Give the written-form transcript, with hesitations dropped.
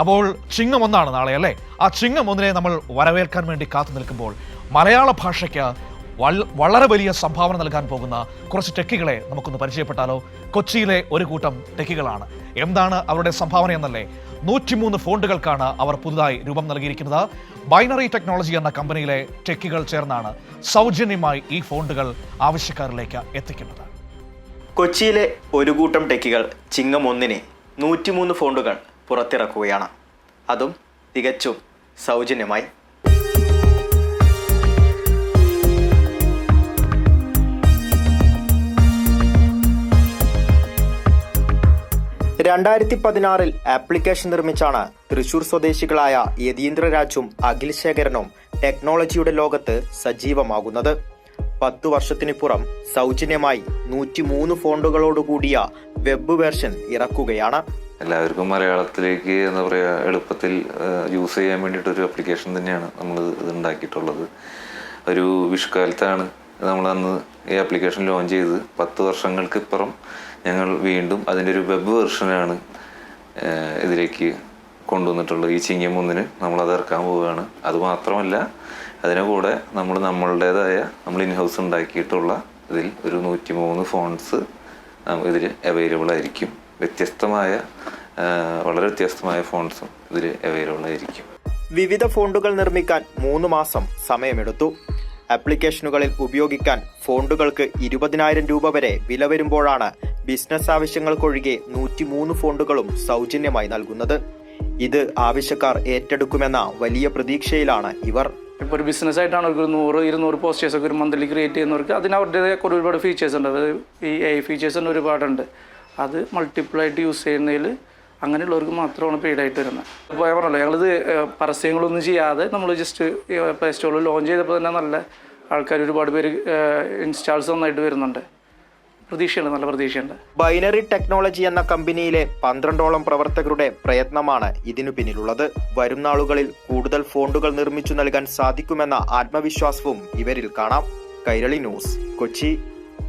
അപ്പോൾ ചിങ്ങം 1 നാളെ അല്ലേ? ആ ചിങ്ങം 1 നമ്മൾ വരവേൽക്കാൻ വേണ്ടി കാത്തു നിൽക്കുമ്പോൾ മലയാള ഭാഷയ്ക്ക് വളരെ വലിയ സംഭാവന നൽകാൻ പോകുന്ന കുറച്ച് ടെക്കികളെ നമുക്കൊന്ന് പരിചയപ്പെട്ടാലോ? കൊച്ചിയിലെ ഒരു കൂട്ടം ടെക്കികളാണ്. എന്താണ് അവരുടെ സംഭാവന എന്നല്ലേ? 103 ഫോണ്ടുകൾക്കാണ് അവർ പുതുതായി രൂപം നൽകിയിരിക്കുന്നത്. ബൈനറി ടെക്നോളജി എന്ന കമ്പനിയിലെ ടെക്കികൾ ചേർന്നാണ് സൗജന്യമായി ഈ ഫോണ്ടുകൾ ആവശ്യക്കാരിലേക്ക് എത്തിക്കുന്നത്. കൊച്ചിയിലെ ഒരു കൂട്ടം ടെക്കികൾ ചിങ്ങം 1 103 ഫോണ്ടുകൾ പുറത്തിറക്കുകയാണ്. അതും തികച്ചും സൗജന്യമായി. ൽ ആപ്ലിക്കേഷൻ നിർമ്മിച്ചാണ് തൃശൂർ സ്വദേശികളായ യതീന്ദ്രരാജും അഖിൽ ശേഖരനും ടെക്നോളജിയുടെ ലോകത്ത് സജീവമാകുന്നത്. 10 വർഷത്തിനിപ്പുറം സൗജന്യമായി 103 ഫോണ്ടുകളോടുകൂടിയ വെബ് വേർഷൻ ഇറക്കുകയാണ്. എല്ലാവർക്കും മലയാളത്തിലേക്ക് എന്താ പറയുക എളുപ്പത്തിൽ യൂസ് ചെയ്യാൻ വേണ്ടിയിട്ടൊരു ആപ്ലിക്കേഷൻ തന്നെയാണ് നമ്മൾ ഇത് ഉണ്ടാക്കിയിട്ടുള്ളത്. ഒരു വിഷുക്കാലത്താണ് നമ്മൾ അന്ന് ഈ ആപ്ലിക്കേഷൻ ലോഞ്ച് ചെയ്ത് 10 വർഷങ്ങൾക്ക് ഇപ്പുറം ഞങ്ങൾ വീണ്ടും അതിൻ്റെ ഒരു വെബ് വെർഷനാണ് ഇതിലേക്ക് കൊണ്ടുവന്നിട്ടുള്ളത്. ഈ ചിങ്ങം 1 നമ്മളത് ഇറക്കാൻ പോവുകയാണ്. അതുമാത്രമല്ല, അതിനെ കൂടെ നമ്മളുടേതായ നമ്മൾ ഇൻഹൗസ് ഉണ്ടാക്കിയിട്ടുള്ള ഇതിൽ ഒരു 103 ഫോൺസ് ഇതിൽ അവൈലബിൾ ആയിരിക്കും. വളരെ വ്യത്യസ്തമായ ഫോൺസും ഇതിൽ അവൈലബിൾ ആയിരിക്കും. വിവിധ ഫോണ്ടുകൾ നിർമ്മിക്കാൻ 3 മാസം സമയമെടുത്തു. ആപ്ലിക്കേഷനുകളിൽ ഉപയോഗിക്കാൻ ഫോണ്ടുകൾക്ക് 20,000 രൂപ വരെ വില വരുമ്പോഴാണ് ബിസിനസ് ആവശ്യങ്ങൾക്കൊഴികെ 103 ഫോണ്ടുകളും സൗജന്യമായി നൽകുന്നത്. ഇത് ആവശ്യക്കാർ ഏറ്റെടുക്കുമെന്ന വലിയ പ്രതീക്ഷയിലാണ് ഇവർ. ഇപ്പോൾ ഒരു ബിസിനസ് ആയിട്ടാണ് ഒരു 100-200 പോസ്റ്റേഴ്സ് ഒക്കെ ഒരു മന്ത്ലി ക്രിയേറ്റ് ചെയ്യുന്നവർക്ക് അതിന് അവരുടേതായ ഒരുപാട് ഫീച്ചേഴ്സ് ഉണ്ട്. അതായത് ഈ AI ഫീച്ചേഴ്സ് തന്നെ ഒരുപാടുണ്ട്. അത് മൾട്ടിപ്പിൾ ആയിട്ട് യൂസ് ചെയ്യുന്നതിൽ അങ്ങനെയുള്ളവർക്ക് മാത്രമാണ് പെയ്ഡായിട്ട് വരുന്നത്. അപ്പോൾ ഞാൻ പറഞ്ഞല്ലോ, ഞങ്ങളിത് പരസ്യങ്ങളൊന്നും ചെയ്യാതെ നമ്മൾ ജസ്റ്റ് പ്ലേ സ്റ്റോറിൽ ലോഞ്ച് ചെയ്തപ്പോൾ തന്നെ നല്ല ആൾക്കാർ ഒരുപാട് പേര് ഇൻസ്റ്റാൾസ് നന്നായിട്ട് വരുന്നുണ്ട്. നല്ല പ്രതീക്ഷയുണ്ട്. ബൈനറി ടെക്നോളജി എന്ന കമ്പനിയിലെ 12ഓളം പ്രവർത്തകരുടെ പ്രയത്നമാണ് ഇതിനു പിന്നിലുള്ളത്. വരും നാളുകളിൽ കൂടുതൽ ഫോണ്ടുകൾ നിർമ്മിച്ചു നൽകാൻ സാധിക്കുമെന്ന ആത്മവിശ്വാസവും ഇവരിൽ കാണാം. കൈരളി ന്യൂസ്, കൊച്ചി.